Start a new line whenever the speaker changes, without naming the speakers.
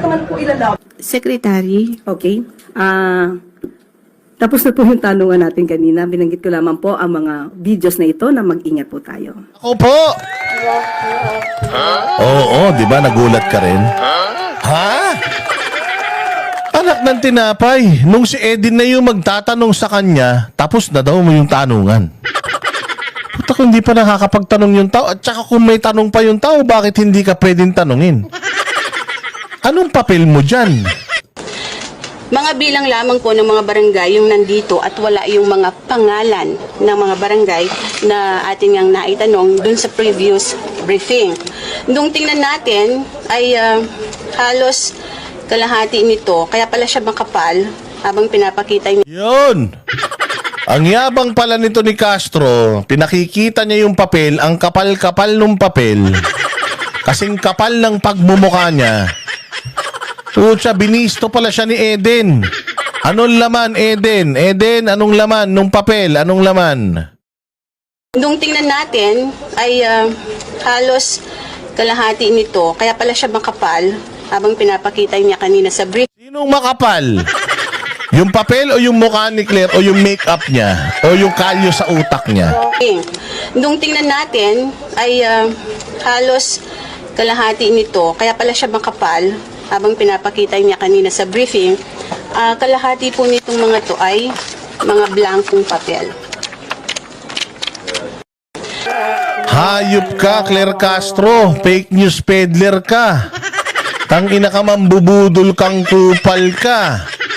naman po ilalab.
Secretary, okay. Tapos na po yung tanungan natin kanina. Binanggit ko lamang po ang mga videos na ito na mag-ingat po tayo.
Ako po! Oo, di ba nagulat ka rin? Ha? Anak ng tinapay, nung si Edin na yung magtatanong sa kanya, tapos na daw mo yung tanungan. Puta, kung hindi pa nakakapagtanong yung tao, at saka kung may tanong pa yung tao, bakit hindi ka pwedeng tanungin? Anong papel mo dyan?
Mga bilang lamang po ng mga barangay yung nandito at wala yung mga pangalan ng mga barangay na ating ang naitanong dun sa previous briefing. Nung tingnan natin ay halos kalahati nito, kaya pala siya makapal habang pinapakita niya.
Yun! Ang yabang pala nito ni Castro, pinakikita niya yung papel, ang kapal-kapal ng papel, kasing kapal ng pagmumukha niya. Pucha, binisto pala siya ni Eden. Anong laman, Eden? Eden, anong laman nung papel? Anong laman?
Nung tingnan natin ay halos kalahati nito, kaya pala siya makapal habang pinapakita niya kanina sa brief.
Sinong makapal? Yung papel o yung mukha ni Claire o yung makeup niya o yung kalyo sa utak niya?
Nung tingnan natin ay halos kalahati nito, kaya pala siya makapal habang pinapakita niya kanina sa briefing. Kalahati po nitong mga to ay mga blankong papel.
Hayop ka, Claire Castro. Fake news peddler ka. Tangina ka, mambubudol kang kupal ka.